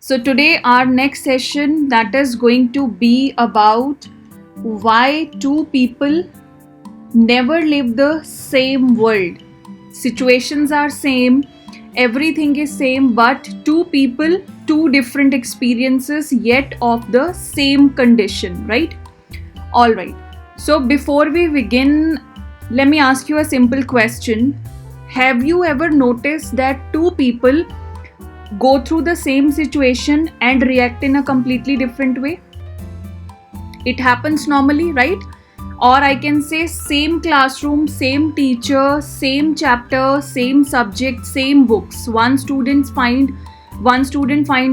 So today our next session that is going to be about why two people never live the same world. Situations are same, everything is same, but two people, two different experiences yet of the same condition, right? All right. So before we begin, let me ask you a simple question. Have you ever noticed that two people go through the same situation and react in a completely different way? It happens normally, right? Or I can say same classroom, same teacher, same chapter, same subject, same books. One student finds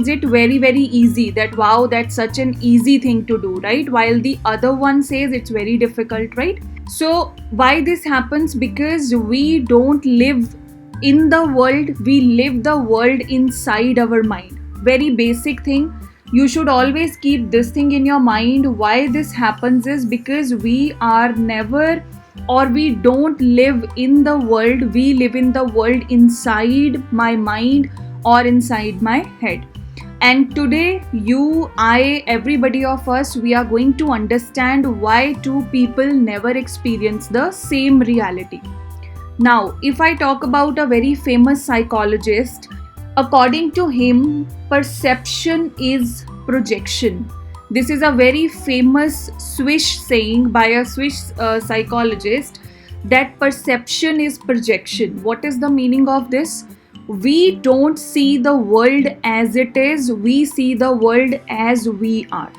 it very easy, that wow, that's such an easy thing to do, right? While the other one says it's very difficult, right? So why this happens? Because we don't live in the world, we live the world inside our mind. Very basic thing. You should always keep this thing in your mind. Why this happens is because we are never, or we don't live in the world, we live in the world inside my mind or inside my head. And today, you, I, everybody of us, we are going to understand why two people never experience the same reality. Now, if I talk about a very famous psychologist, according to him, perception is projection. This is a very famous Swiss saying by a Swiss psychologist, that perception is projection. What is the meaning of this? We don't see the world as it is, we see the world as we are,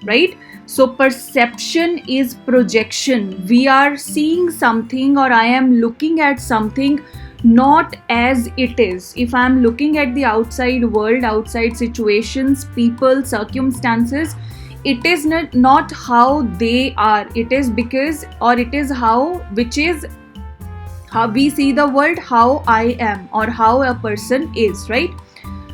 right? So perception is projection. We are seeing something, or I am looking at something not as it is. If I am looking at the outside world, outside situations, people, circumstances, it is not how they are. It is because, or it is how, which is how we see the world, how I am, or how a person is, right?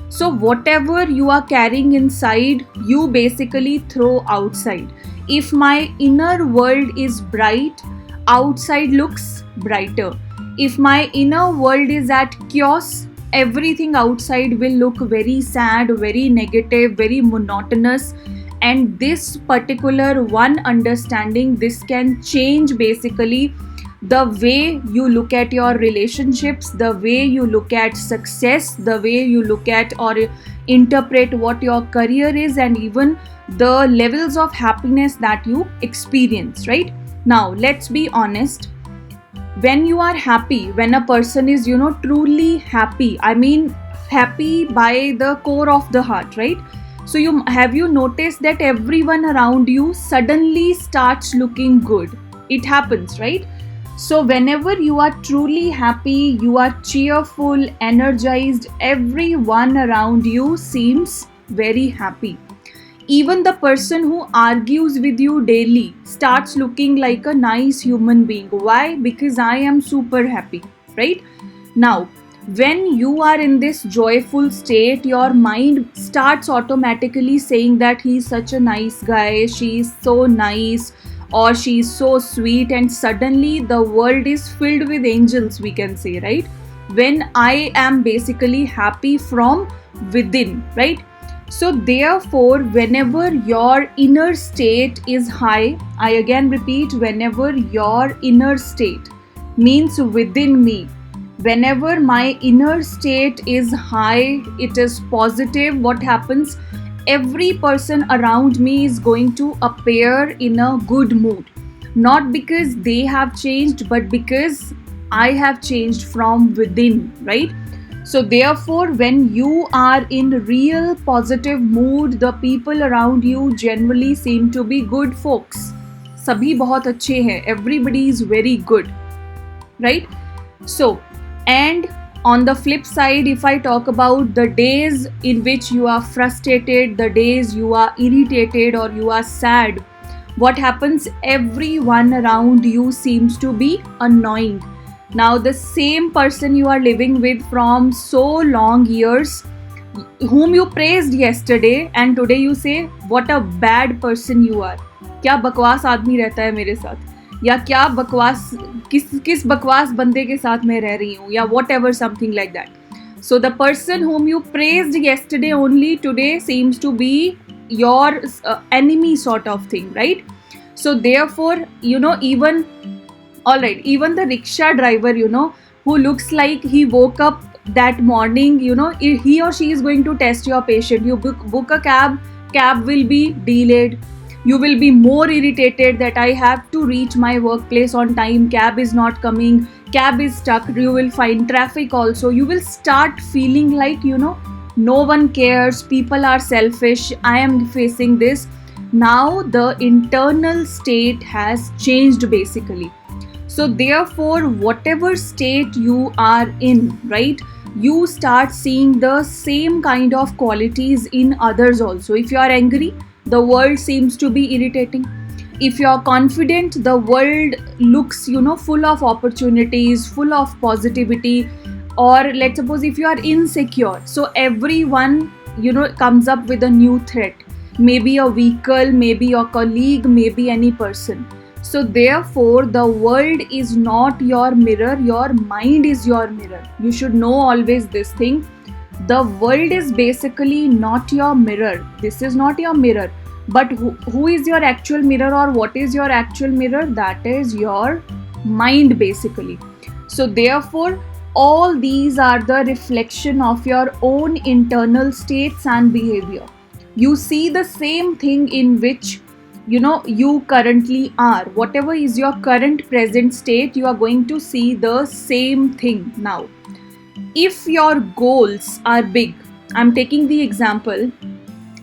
So whatever you are carrying inside, you basically throw outside. If my inner world is bright, outside looks brighter. If my inner world is at chaos, everything outside will look very sad, very negative, very monotonous. And this particular one understanding, this can change basically the way you look at your relationships, the way you look at success, the way you look at or interpret what your career is, and even the levels of happiness that you experience, right? Now, let's be honest. When you are happy, when a person is, truly happy, I mean, happy by the core of the heart, right? So have you noticed that everyone around you suddenly starts looking good? It happens, right? So whenever you are truly happy, you are cheerful, energized, everyone around you seems very happy. Even the person who argues with you daily starts looking like a nice human being. Why? Because I am super happy, right? Now, when you are in this joyful state, your mind starts automatically saying that he's such a nice guy, she's so nice, or she's so sweet, and suddenly the world is filled with angels, we can say, right? When I am basically happy from within, right? So therefore, whenever your inner state is high, I again repeat, whenever your inner state means within me, whenever my inner state is high, it is positive, what happens? Every person around me is going to appear in a good mood. Not because they have changed, but because I have changed from within, right? So therefore, when you are in real positive mood, the people around you generally seem to be good folks. सभी बहुत अच्छे हैं. Everybody is very good, right? So, and on the flip side, if I talk about the days in which you are frustrated, the days you are irritated or you are sad, what happens? Everyone around you seems to be annoying. Now, the same person you are living with from so long years, whom you praised yesterday, and today you say, what a bad person you are. क्या बकवास आदमी रहता है मेरे साथ, या क्या बकवास किस बकवास बंदे के साथ मैं रह रही हूँ, या what ever something like that. So the person whom you praised yesterday only today seems to be your enemy sort of thing, right? So therefore, even all right, even the rickshaw driver, who looks like he woke up that morning, he or she is going to test your patient. You book a cab will be delayed. You will be more irritated that I have to reach my workplace on time, cab is not coming, cab is stuck. You will find traffic also. You will start feeling like, no one cares, people are selfish, I am facing this. Now the internal state has changed basically. So therefore, whatever state you are in, right, you start seeing the same kind of qualities in others also. If you are angry, the world seems to be irritating. If you are confident, the world looks, full of opportunities, full of positivity. Or let's suppose if you are insecure, so everyone, comes up with a new threat. Maybe a vehicle, maybe your colleague, maybe any person. So therefore, the world is not your mirror, your mind is your mirror. You should know always this thing. The world is basically not your mirror. This is not your mirror. But who is your actual mirror, or what is your actual mirror? That is your mind basically. So therefore, all these are the reflection of your own internal states and behavior. You see the same thing in which you currently are. Whatever is your current present state, you are going to see the same thing now. If your goals are big, I'm taking the example,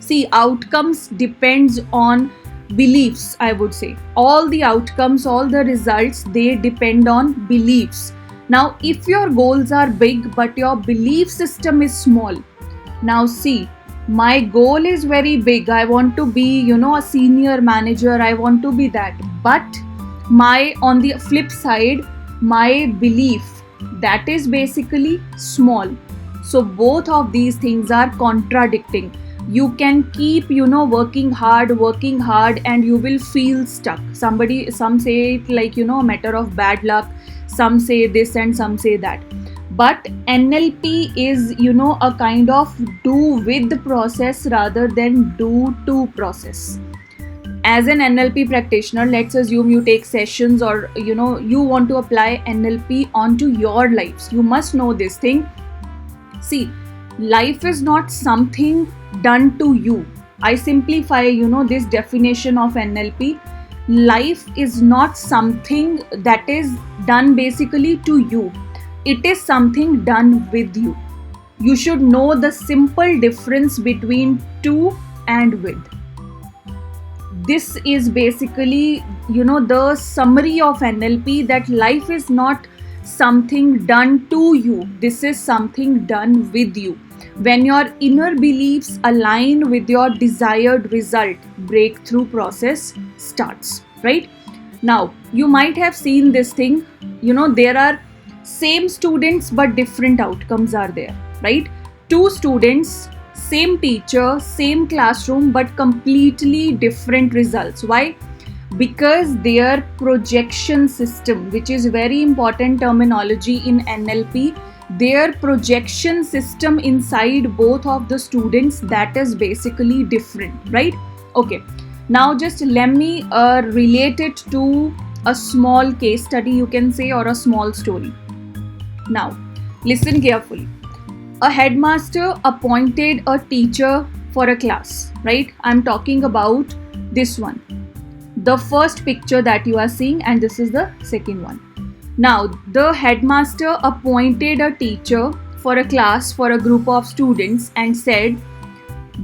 see, outcomes depends on beliefs, I would say. All the outcomes, all the results, they depend on beliefs. Now if your goals are big but your belief system is small, now see, my goal is very big, I want to be a senior manager, I want to be that, but on the flip side, my belief, that is basically small. So both of these things are contradicting. You can keep working hard, and you will feel stuck. Some say it like a matter of bad luck, some say this and some say that. But NLP is a kind of do with process rather than do to process. As an NLP practitioner, let's assume you take sessions, or you want to apply NLP onto your lives. You must know this thing. See, life is not something done to you. I simplify this definition of NLP. Life is not something that is done basically to you. It is something done with you. You should know the simple difference between to and with. This is basically, the summary of NLP, that life is not something done to you. This is something done with you. When your inner beliefs align with your desired result, breakthrough process starts, right? Now, you might have seen this thing, there are same students but different outcomes are there, right? Two students, same teacher, same classroom, but completely different results. Why? Because their projection system, which is very important terminology in NLP, their projection system inside both of the students, that is basically different, right? Okay, now just let me relate it to a small case study, you can say, or a small story. Now listen carefully. A headmaster appointed a teacher for a class, right? I'm talking about this one, the first picture that you are seeing, and this is the second one. Now the headmaster appointed a teacher for a class for a group of students and said,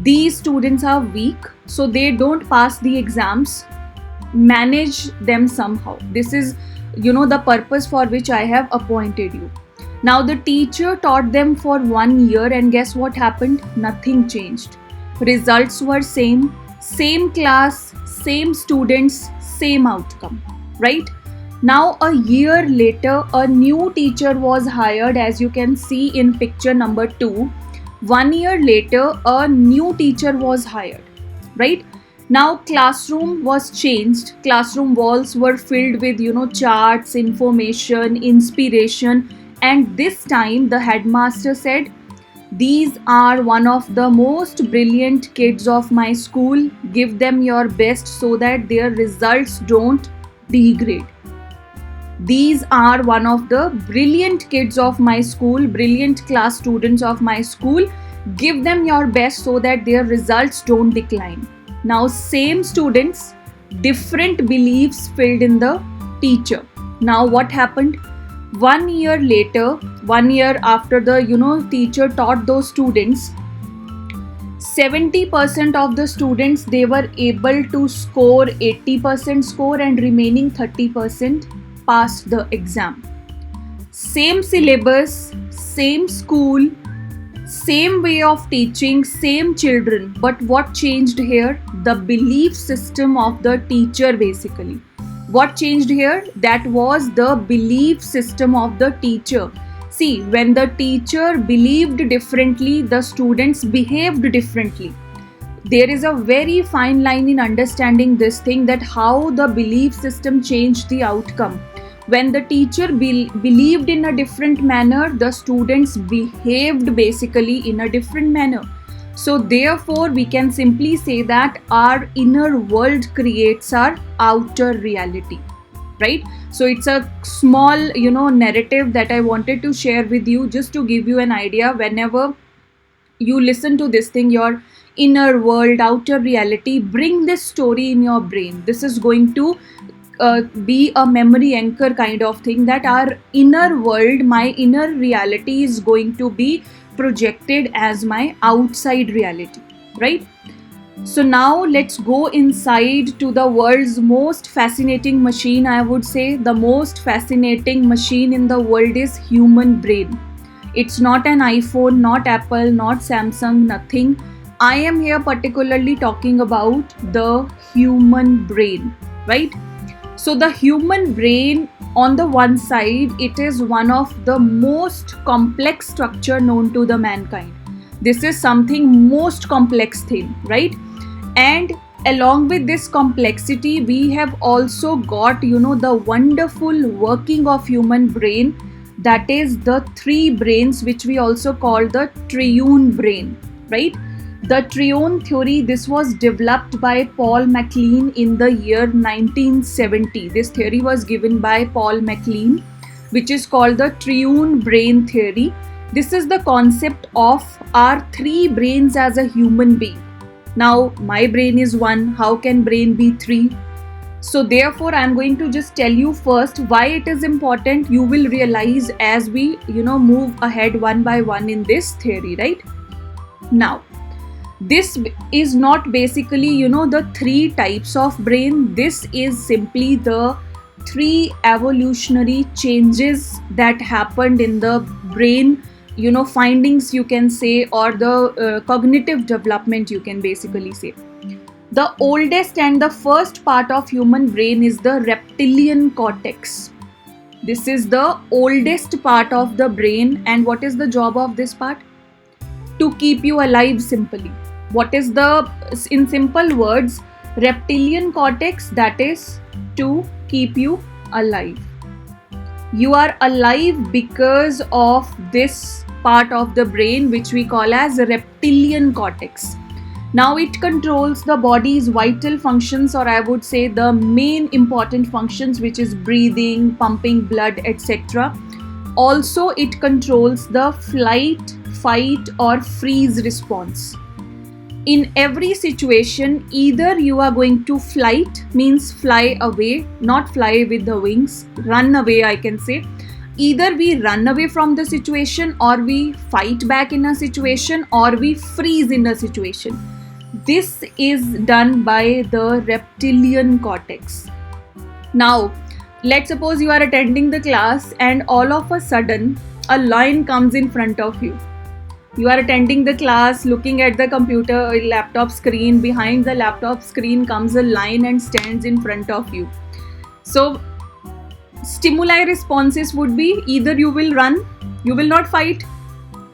these students are weak, so they don't pass the exams, manage them somehow. This is the purpose for which I have appointed you. Now the teacher taught them for 1 year, and guess what happened? Nothing changed. Results were same class, same students, same outcome, right? Now a year later, a new teacher was hired, as you can see in picture number 2. 1 year later, a new teacher was hired, right? Now classroom was changed. Classroom walls were filled with charts, information, inspiration. And this time the headmaster said, These are one of the most brilliant kids of my school. Give them your best so that their results don't degrade. These are one of the brilliant kids of my school, brilliant class students of my school. Give them your best so that their results don't decline. Now, same students, different beliefs filled in the teacher. Now, what happened? 1 year later, 1 year after the teacher taught those students, 70% of the students, they were able to score 80% score, and remaining 30% passed the exam. Same syllabus, same school, same way of teaching, same children, but what changed here? The belief system of the teacher, basically. What changed here? That was the belief system of the teacher. See, when the teacher believed differently, the students behaved differently. There is a very fine line in understanding this thing, that how the belief system changed the outcome. When the teacher believed in a different manner, the students behaved basically in a different manner. So therefore, we can simply say that our inner world creates our outer reality, right? So it's a small, narrative that I wanted to share with you, just to give you an idea. Whenever you listen to this thing, your inner world, outer reality, bring this story in your brain. This is going to be a memory anchor kind of thing, that our inner world, my inner reality, is going to be projected as my outside reality, right? So now let's go inside to the world's most fascinating machine. I would say the most fascinating machine in the world is human brain. It's not an iPhone, not Apple, not Samsung, nothing. I am here particularly talking about the human brain, right? So the human brain, on the one side, it is one of the most complex structure known to the mankind. This is something most complex thing, right? And along with this complexity, we have also got, the wonderful working of human brain, that is the three brains, which we also call the triune brain, right? The triune theory, this was developed by Paul MacLean in the year 1970. This theory was given by Paul MacLean, which is called the triune brain theory. This is the concept of our three brains as a human being. Now, my brain is one. How can brain be three? So therefore, I'm going to just tell you first why it is important. You will realize as we, move ahead one by one in this theory, right? Now, this is not basically, the three types of brain. This is simply the three evolutionary changes that happened in the brain, findings you can say, or the cognitive development you can basically say. The oldest and the first part of human brain is the reptilian cortex. This is the oldest part of the brain, and what is the job of this part? To keep you alive, simply. What is in simple words, reptilian cortex, that is to keep you alive. You are alive because of this part of the brain, which we call as reptilian cortex. Now it controls the body's vital functions, or I would say the main important functions, which is breathing, pumping blood, etc. Also, it controls the flight, fight or freeze response. In every situation, either you are going to flight, means fly away, not fly with the wings, run away I can say. Either we run away from the situation, or we fight back in a situation, or we freeze in a situation. This is done by the reptilian cortex. Now, let's suppose you are attending the class and all of a sudden a lion comes in front of you. You are attending the class, looking at the computer or laptop screen. Behind the laptop screen comes a lion and stands in front of you. So, stimuli responses would be either you will run, you will not fight.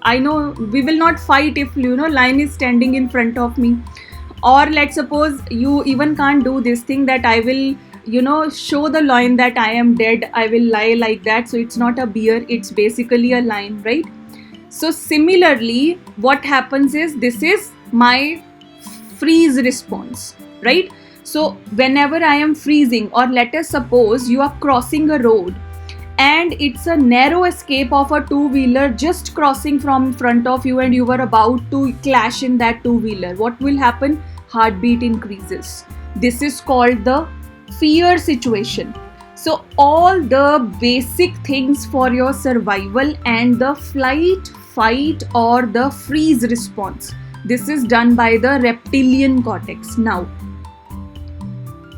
I know we will not fight if lion is standing in front of me. Or let's suppose you even can't do this thing, that I will show the lion that I am dead. I will lie like that. So it's not a bear, it's basically a lion, right? So similarly, what happens is, this is my freeze response, right? So whenever I am freezing, or let us suppose you are crossing a road and it's a narrow escape of a two-wheeler just crossing from front of you, and you were about to clash in that two-wheeler, what will happen? Heartbeat increases. This is called the fear situation. So all the basic things for your survival and the flight, fight, or the freeze response, this is done by the reptilian cortex. Now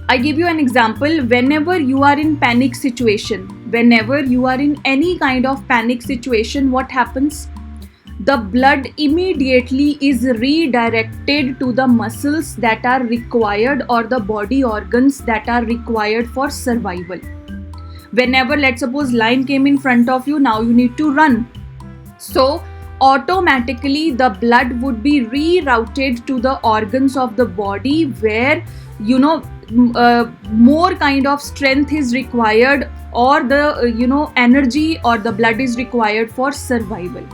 I give you an example. Whenever you are in panic situation, whenever you are in any kind of panic situation, what happens? The blood immediately is redirected to the muscles that are required, or the body organs that are required for survival. Whenever, let's suppose, lion came in front of you, now you need to run. So automatically the blood would be rerouted to the organs of the body where, more kind of strength is required, or the energy or the blood is required for survival.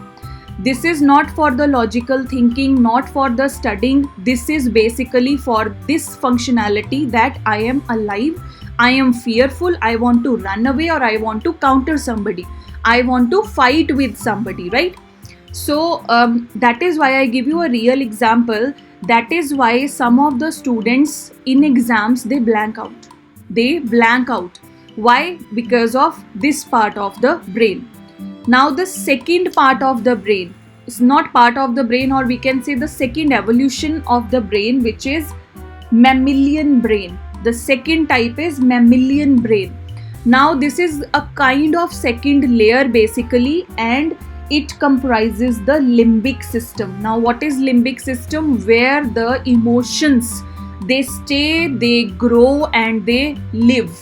This is not for the logical thinking, not for the studying. This is basically for this functionality, that I am alive, I am fearful, I want to run away, or I want to counter somebody, I want to fight with somebody, right? So that is why I give you a real example. That is why some of the students in exams, they blank out. They blank out. Why? Because of this part of the brain. Now the second part of the brain is not part of the brain, or we can say the second evolution of the brain, which is mammalian brain. The second type is mammalian brain. Now this is a kind of second layer basically, and it comprises the limbic system. Now what is limbic system? Where the emotions, they stay, they grow, and they live,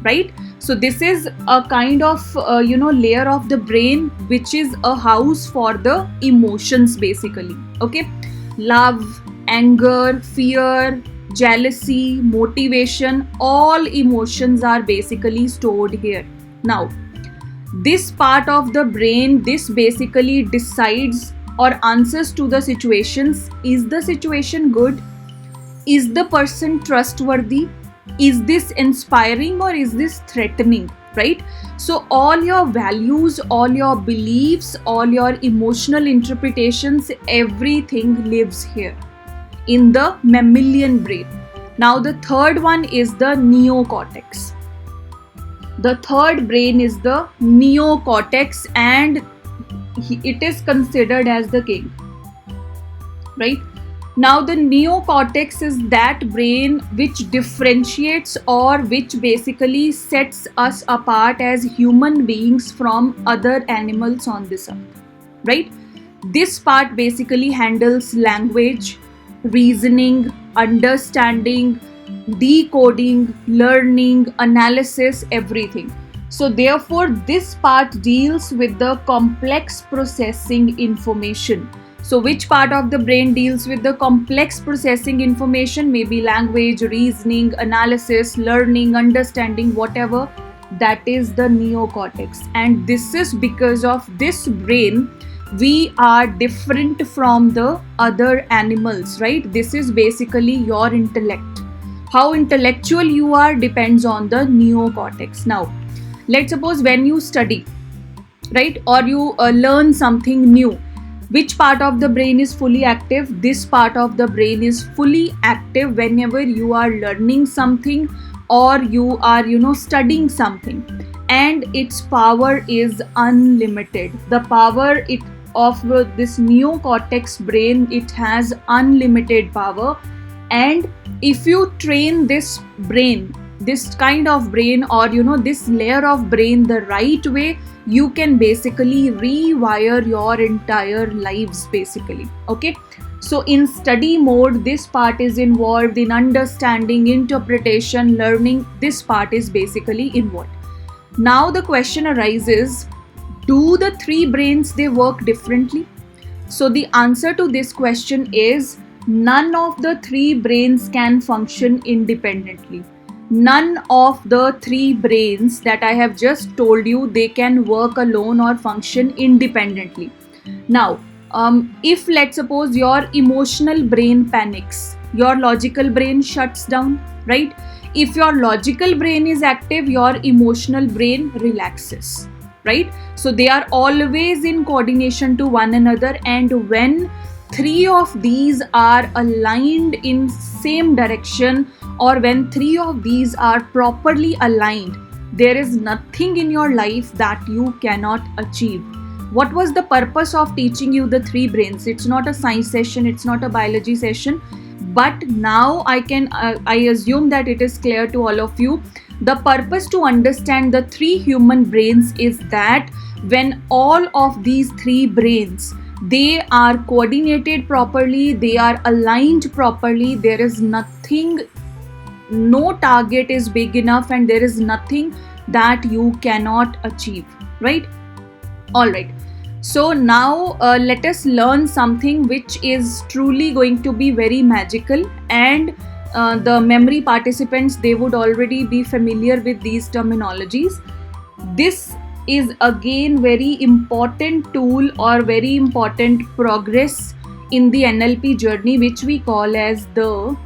right? So this is a kind of layer of the brain which is a house for the emotions basically. Okay, love, anger, fear, jealousy, motivation, all emotions are basically stored here. Now this part of the brain, this basically decides or answers to the situations. Is the situation good? Is the person trustworthy? Is this inspiring, or is this threatening, right? So all your values, all your beliefs, all your emotional interpretations, everything lives here in the mammalian brain. Now the third one is the neocortex. The third brain is the neocortex, and it is considered as the king, right? Now the neocortex is that brain which differentiates, or which basically sets us apart as human beings from other animals on this earth, right? This part basically handles language, reasoning, understanding, decoding, learning, analysis, everything. So therefore this part deals with the complex processing information. So which part of the brain deals with the complex processing information? Maybe language, reasoning, analysis, learning, understanding, whatever. That is the neocortex. And this is because of this brain we are different from the other animals, right? This is basically your intellect. How intellectual you are depends on the neocortex. Now let's suppose when you study, right, or you learn something new, which part of the brain is fully active? This part of the brain is fully active whenever you are learning something, or you are studying something, and its power is unlimited. The power of this neocortex brain, it has unlimited power. And if you train this brain, this kind of brain, or this layer of brain the right way, you can basically rewire your entire lives basically. Okay, so in study mode, this part is involved in understanding, interpretation, learning. This part is basically involved. Now the question arises, do the three brains, they work differently? So the answer to this question is, none of the three brains can function independently. None of the three brains that I have just told you, they can work alone or function independently. Now, if let's suppose your emotional brain panics, your logical brain shuts down, right? If your logical brain is active, your emotional brain relaxes, right? So they are always in coordination to one another, and when three of these are aligned in same direction, or when three of these are properly aligned, there is nothing in your life that you cannot achieve. What was the purpose of teaching you the three brains? It's not a science session, it's not a biology session, but now I assume that it is clear to all of you. The purpose to understand the three human brains is that when all of these three brains, they are coordinated properly, they are aligned properly, there is nothing, no target is big enough, and there is nothing that you cannot achieve, right? All right. So now let us learn something which is truly going to be very magical, and the memory participants, they would already be familiar with these terminologies. This is again very important tool or very important progress in the NLP journey, which we call as the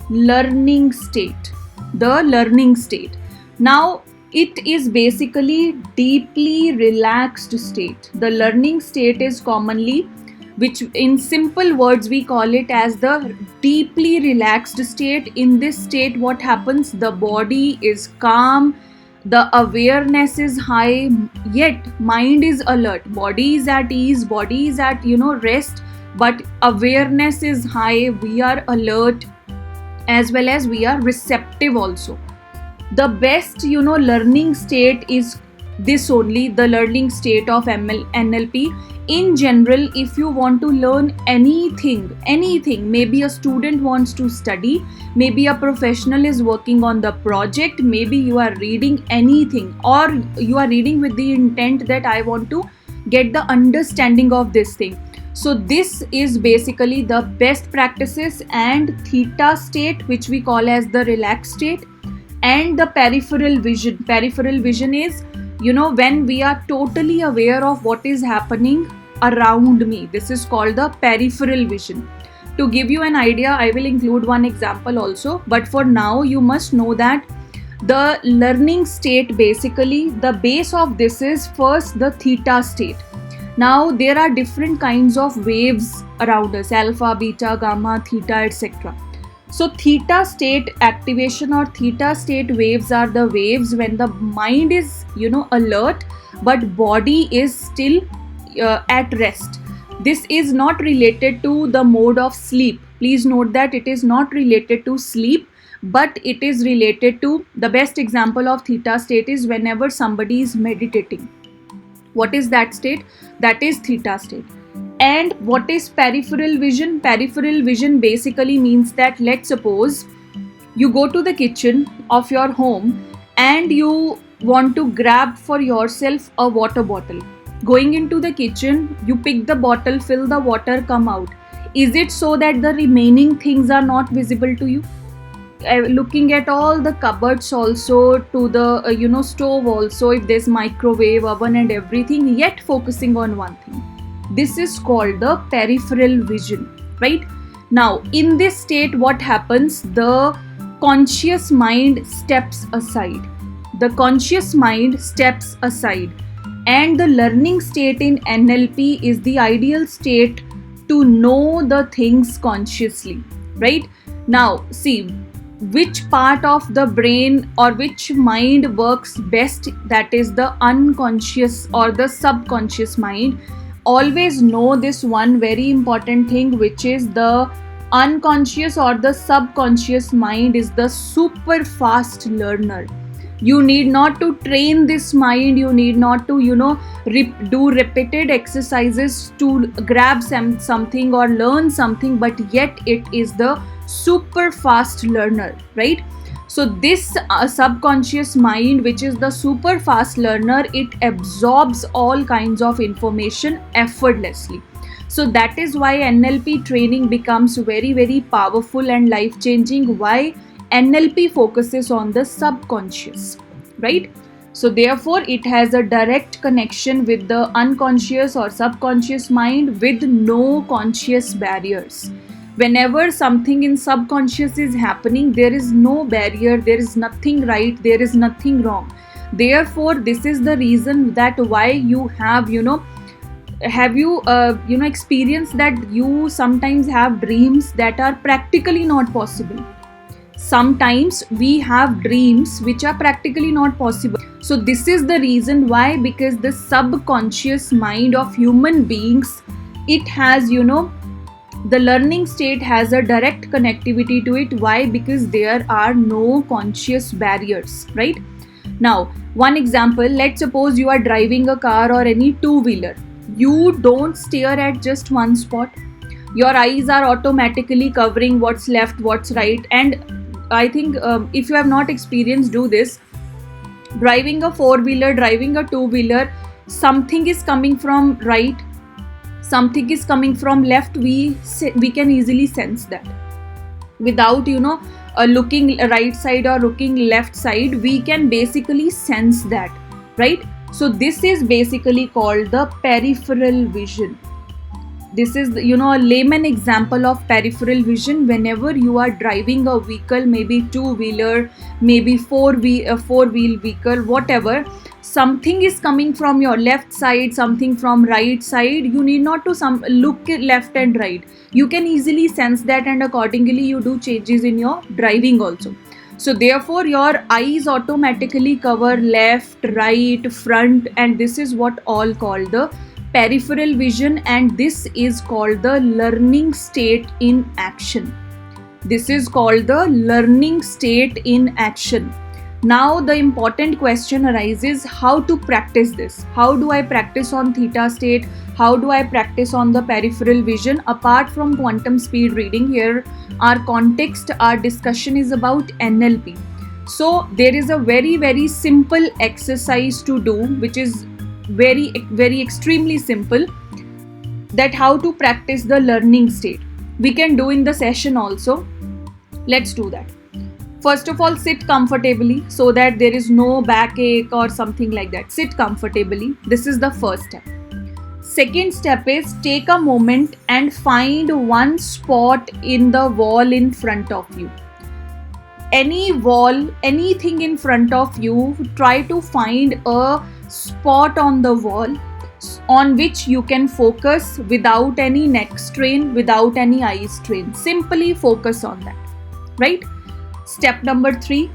learning state. The learning state. Now, it is basically deeply relaxed state. The learning state is commonly, which in simple words we call it as the deeply relaxed state. In this state, what happens? The body is calm, the awareness is high, yet mind is alert. Body is at ease, body is at rest, but awareness is high. We are alert as well as we are receptive also. The best learning state is this only, the learning state of NLP. In general, if you want to learn anything, maybe a student wants to study, maybe a professional is working on the project, maybe you are reading anything, or you are reading with the intent that I want to get the understanding of this thing. So this is basically the best practices, and theta state, which we call as the relaxed state, and the peripheral vision. Peripheral vision is, when we are totally aware of what is happening around me. This is called the peripheral vision. To give you an idea, I will include one example also, but for now you must know that the learning state, basically the base of this is first the theta state. Now there are different kinds of waves around us: alpha, beta, gamma, theta, etc. So theta state activation or theta state waves are the waves when the mind is alert, but body is still at rest. This is not related to the mode of sleep. Please note that it is not related to sleep, but it is related to, the best example of theta state is whenever somebody is meditating. What is that state? That is theta state. And what is peripheral vision? Peripheral vision basically means that, let's suppose you go to the kitchen of your home and you want to grab for yourself a water bottle. Going into the kitchen, you pick the bottle, fill the water, come out. Is it so that the remaining things are not visible to you? Looking at all the cupboards also, to the stove also, if there's microwave, oven and everything, yet focusing on one thing. This is called the peripheral vision, right? Now, in this state, what happens? The conscious mind steps aside. The conscious mind steps aside. And the learning state in NLP is the ideal state to know the things consciously, right? Now, see, which part of the brain or which mind works best? That is the unconscious or the subconscious mind. Always know this one very important thing, which is the unconscious or the subconscious mind is the super fast learner. You need not to train this mind, you need not to do repeated exercises to grab something or learn something, but yet it is the super fast learner, right? So this subconscious mind, which is the super fast learner, it absorbs all kinds of information effortlessly. So that is why NLP training becomes very, very powerful and life-changing. Why? NLP focuses on the subconscious, right? So therefore it has a direct connection with the unconscious or subconscious mind with no conscious barriers. Whenever something in subconscious is happening, there is no barrier, there is nothing right, there is nothing wrong. Therefore this is the reason that why you have experienced that you sometimes have dreams that are practically not possible. Sometimes we have dreams which are practically not possible. So this is the reason why, because the subconscious mind of human beings, it has the learning state has a direct connectivity to it. Why? Because there are no conscious barriers, right? Now one example, let's suppose you are driving a car or any two-wheeler. You don't stare at just one spot. Your eyes are automatically covering what's left, what's right. And I think if you have not experienced, do this. Driving a four-wheeler, driving a two-wheeler, something is coming from right, something is coming from left. We can easily sense that without looking right side or looking left side. We can basically sense that, right? So this is basically called the peripheral vision. This is a layman example of peripheral vision. Whenever you are driving a vehicle, maybe two-wheeler, maybe four-wheel vehicle, whatever, something is coming from your left side, something from right side. You need not to look left and right. You can easily sense that, and accordingly you do changes in your driving also. So therefore your eyes automatically cover left, right, front, and this is what all called the peripheral vision, and this is called the learning state in action. This is called the learning state in action. Now the important question arises, how to practice this? How do I practice on theta state? How do I practice on the peripheral vision? Apart from quantum speed reading, here our context, our discussion is about NLP. So there is a very, very simple exercise to do, which is very, very extremely simple, that how to practice the learning state. We can do in the session also. Let's do that. First of all, sit comfortably so that there is no backache or something like that. Sit comfortably. This is the first step. Second step is take a moment and find one spot in the wall in front of you. Any wall, anything in front of you, try to find a spot on the wall on which you can focus without any neck strain, without any eye strain. Simply focus on that, right? Step number 3,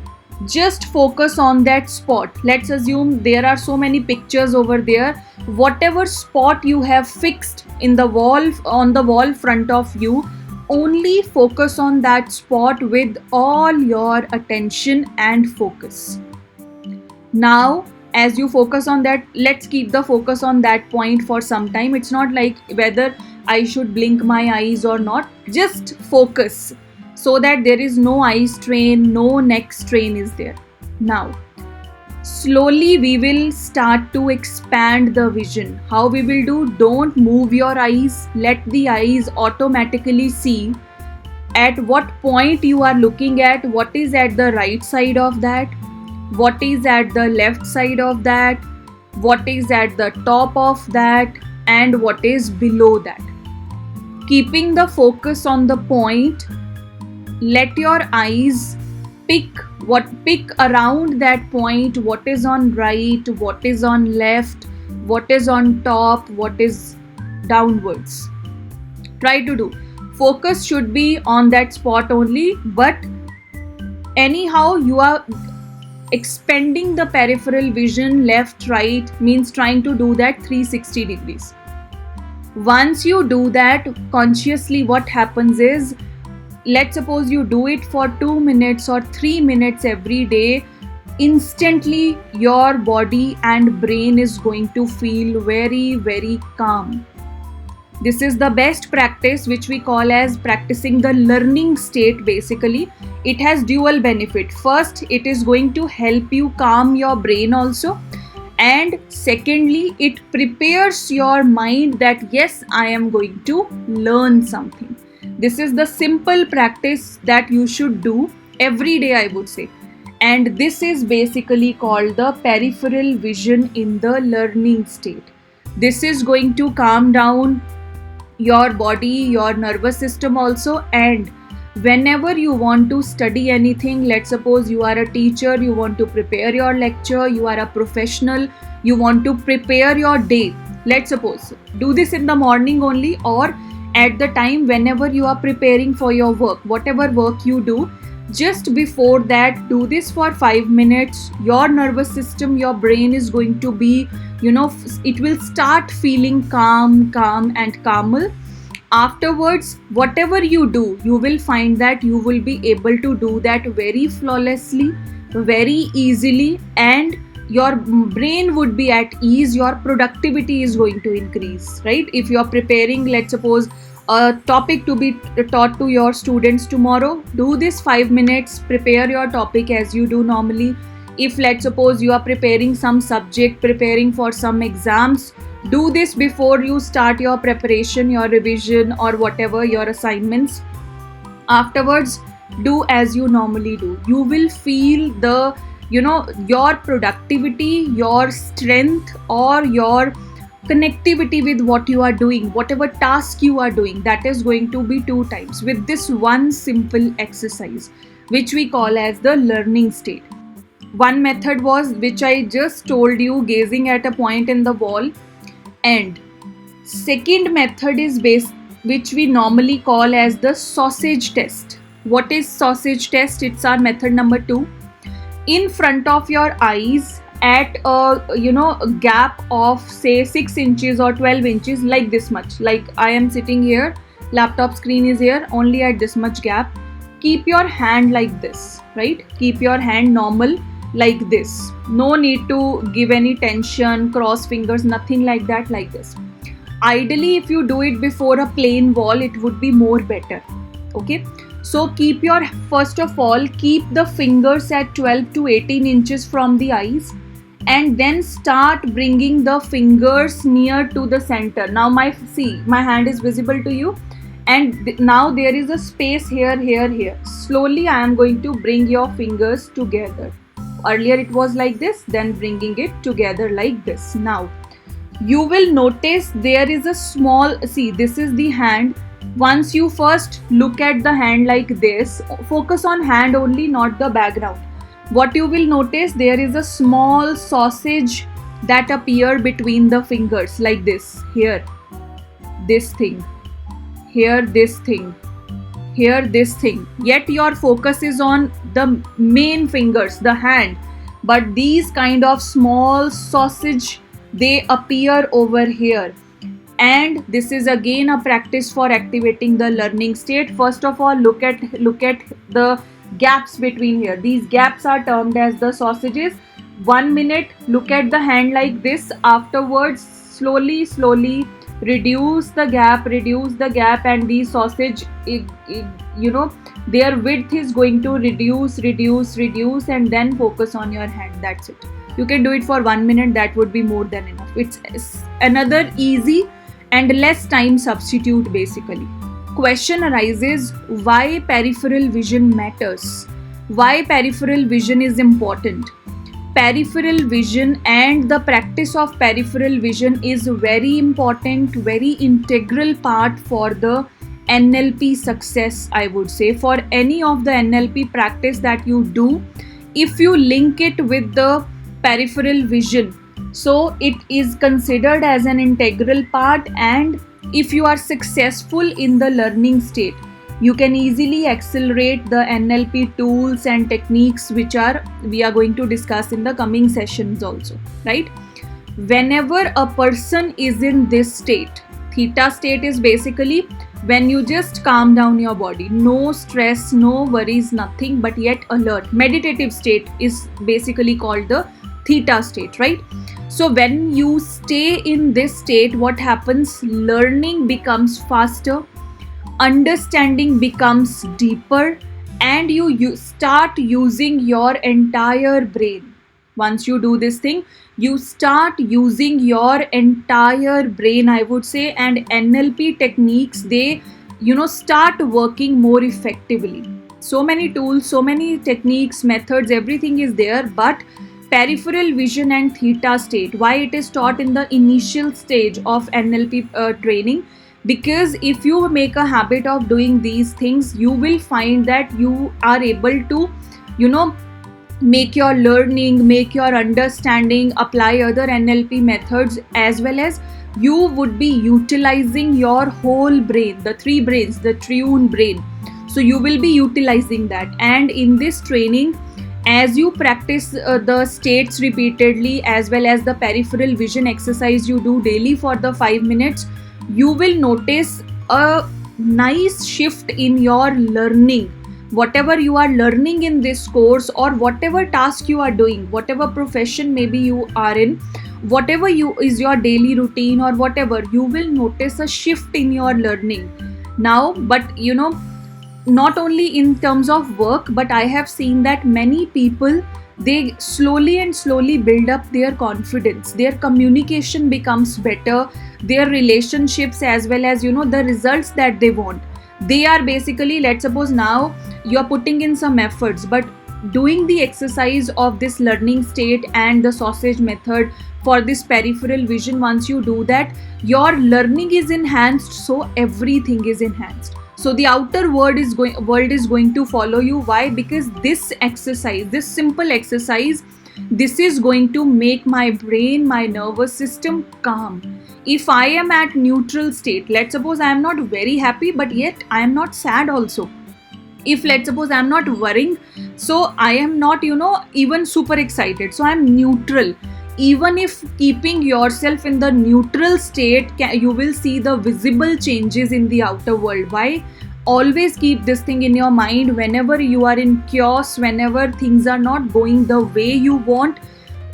just focus on that spot. Let's assume there are so many pictures over there. Whatever spot you have fixed in the wall, on the wall front of you, only focus on that spot with all your attention and focus. Now as you focus on that, let's keep the focus on that point for some time. It's not like whether I should blink my eyes or not. Just focus so that there is no eye strain, no neck strain is there. Now slowly we will start to expand the vision. How we will do? Don't move your eyes. Let the eyes automatically see at what point you are looking at, what is at the right side of that, what is at the left side of that, what is at the top of that, and what is below that. Keeping the focus on the point, let your eyes pick around that point, what is on right, what is on left, what is on top, what is downwards. Try to do. Focus should be on that spot only, but anyhow you are expanding the peripheral vision left, right, means trying to do that 360 degrees. Once you do that consciously, what happens is, let's suppose you do it for 2 minutes or 3 minutes every day, instantly your body and brain is going to feel very, very calm. This is the best practice, which we call as practicing the learning state. Basically, it has dual benefit. First, it is going to help you calm your brain also, and secondly, it prepares your mind that yes, I am going to learn something. This is the simple practice that you should do every day, I would say. and this is basically called the peripheral vision in the learning state. This is going to calm down your body, your nervous system also. And whenever you want to study anything, let's suppose you are a teacher, you want to prepare your lecture, you are a professional, you want to prepare your day, let's suppose do this in the morning only, or at the time whenever you are preparing for your work, whatever work you do, just before that do this for 5 minutes. Your nervous system, your brain is going to be, it will start feeling calm and calmer. Afterwards, whatever you do, you will find that you will be able to do that very flawlessly, very easily, and your brain would be at ease. Your productivity is going to increase, right? If you are preparing, let's suppose, a topic to be taught to your students tomorrow, do this 5 minutes, prepare your topic as you do normally. If let's suppose you are preparing some subject, preparing for some exams, do this before you start your preparation, your revision, or whatever your assignments. Afterwards, do as you normally do. You will feel the, your productivity, your strength, or your connectivity with what you are doing, whatever task you are doing, that is going to be 2 times with this one simple exercise, which we call as the learning state. One method was, which I just told you, gazing at a point in the wall. And second method is which we normally call as the sausage test. What is sausage test? It's our method number 2. In front of your eyes, at a gap of say 6 inches or 12 inches, like this much, like I am sitting here, laptop screen is here, only at this much gap, keep your hand like this, right? Keep your hand normal like this. No need to give any tension, cross fingers, nothing like that, like this. Ideally, if you do it before a plain wall, it would be more better. Okay, so first of all, keep the fingers at 12 to 18 inches from the eyes, and then start bringing the fingers near to the center. Now my hand is visible to you, and now there is a space here. Slowly I am going to bring your fingers together. Earlier it was like this, then bringing it together like this. Now you will notice there is a small, this is the hand. Once you first look at the hand like this, focus on hand only, not the background. What you will notice, there is a small sausage that appear between the fingers, like this. Here, this thing. Here, this thing. Here, this thing. Yet your focus is on the main fingers, the hand. But these kind of small sausage, they appear over here. And this is again a practice for activating the learning state. First of all, look at the gaps between here. These gaps are termed as the sausages. 1 minute, look at the hand like this. Afterwards, slowly reduce the gap, and the sausage, their width is going to reduce, and then focus on your hand. That's it. You can do it for 1 minute, that would be more than enough. It's another easy and less time substitute basically. Question arises, why peripheral vision matters? Why peripheral vision is important? Peripheral vision and the practice of peripheral vision is very important, very integral part for the NLP success, I would say. For any of the NLP practice that you do, if you link it with the peripheral vision, so it is considered as an integral part, and if you are successful in the learning state, you can easily accelerate the NLP tools and techniques which we are going to discuss in the coming sessions also, right? Whenever a person is in this state, theta state is basically when you just calm down your body, no stress, no worries, nothing, but yet alert. Meditative state is basically called the theta state, right? So when you stay in this state, what happens? Learning becomes faster, understanding becomes deeper, and you start using your entire brain. Once you do this thing, you start using your entire brain, I would say, and NLP techniques, they start working more effectively. So many tools, so many techniques, methods, everything is there, but peripheral vision and theta state, why it is taught in the initial stage of NLP training? Because if you make a habit of doing these things, you will find that you are able to, you know, make your learning, make your understanding, apply other NLP methods, as well as you would be utilizing your whole brain, the three brains, the triune brain. So you will be utilizing that. And in this training, as you practice the states repeatedly, as well as the peripheral vision exercise you do daily for the 5 minutes, you will notice a nice shift in your learning. Whatever you are learning in this course, or whatever task you are doing, whatever profession maybe you are in, whatever you is your daily routine or whatever, you will notice a shift in your learning now. But not only in terms of work, but I have seen that many people, they slowly and slowly build up their confidence, their communication becomes better, their relationships, as well as the results that they want. They are basically, let's suppose now you are putting in some efforts, but doing the exercise of this learning state and the sausage method for this peripheral vision, once you do that, your learning is enhanced, so everything is enhanced. So the outer world is going to follow you. Why? Because this exercise, this simple exercise, this is going to make my brain, my nervous system calm. If I am at neutral state, let's suppose I am not very happy, but yet I am not sad also. If let's suppose I am not worrying, so I am not even super excited, so I am neutral. Even if keeping yourself in the neutral state, you will see the visible changes in the outer world. Why? Always keep this thing in your mind. Whenever you are in chaos, whenever things are not going the way you want,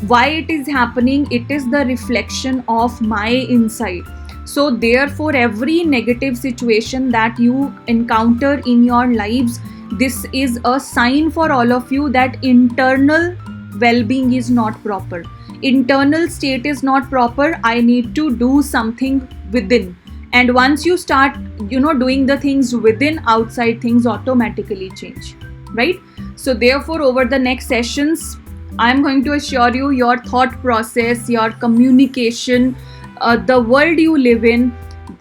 why it is happening? It is the reflection of my inside. So therefore, every negative situation that you encounter in your lives, this is a sign for all of you that internal well-being is not proper. Internal state is not proper. I need to do something within. And once you start doing the things within, outside things automatically change, right? So therefore, over the next sessions, I'm going to assure you, your thought process, your communication, the world you live in.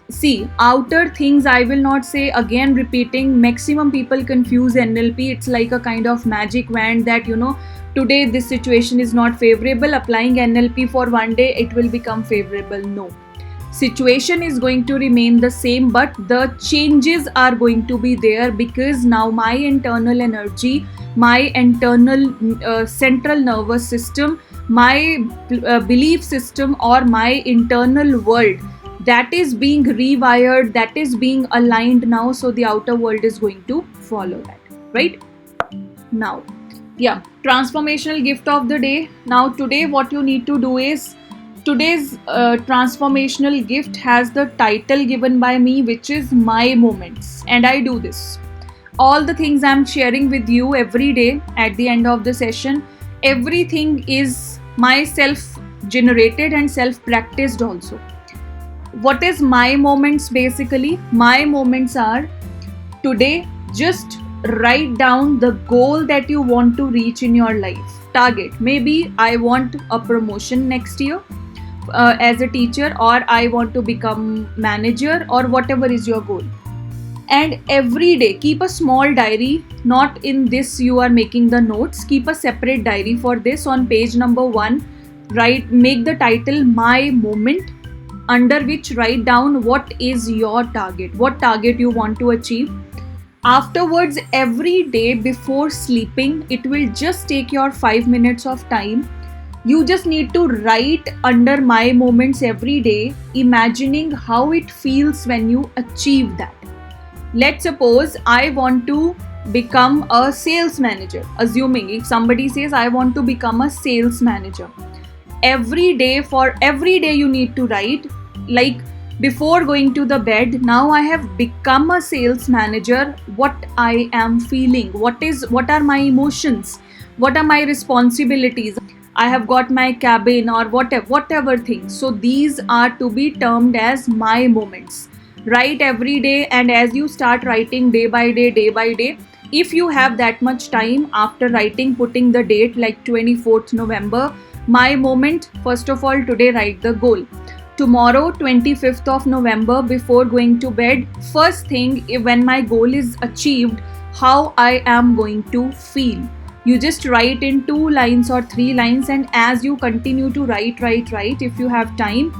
See, outer things, I will not say, again repeating, maximum people confuse NLP. It's like a kind of magic wand that today this situation is not favorable, applying NLP for one day it will become favorable. No, situation is going to remain the same, but the changes are going to be there, because now my internal energy, my internal central nervous system, my belief system, or my internal world, that is being rewired, that is being aligned now. So the outer world is going to follow that, right? Now, yeah, transformational gift of the day. Now today what you need to do is, today's transformational gift has the title given by me, which is My Moments. And I do this. All the things I'm sharing with you every day at the end of the session, everything is my self-generated and self-practiced also. What is my moments basically? My moments are, today just write down the goal that you want to reach in your life. Target. Maybe I want a promotion next year as a teacher, or I want to become manager, or whatever is your goal. And every day keep a small diary. Not in this you are making the notes. Keep a separate diary for this. On page number 1, make the title My Moment, under which write down what is your target, what target you want to achieve. Afterwards, every day before sleeping, it will just take your 5 minutes of time. You just need to write under My Moments every day, imagining how it feels when you achieve that. Let's suppose I want to become a sales manager. Assuming if somebody says I want to become a sales manager, every day you need to write, like, before going to the bed, now I have become a sales manager, what I am feeling, what are my emotions, what are my responsibilities, I have got my cabin, or whatever things. So these are to be termed as my moments. Write every day, and as you start writing day by day, If you have that much time after writing, putting the date like 24th November, my moment, first of all, today write the goal. Tomorrow, 25th of November, before going to bed, first thing, when my goal is achieved, how I am going to feel. You just write in 2 lines or 3 lines, and as you continue to write, if you have time,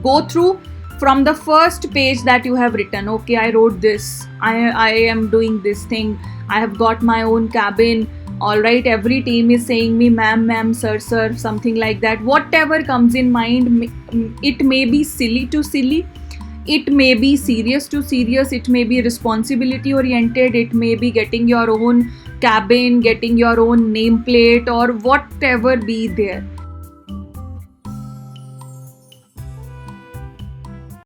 go through from the first page that you have written. Okay, I wrote this, I am doing this thing, I have got my own cabin. All right, every team is saying me ma'am, sir, something like that. Whatever comes in mind, it may be silly to silly, it may be serious to serious, it may be responsibility oriented, it may be getting your own cabin, getting your own nameplate, or whatever be there.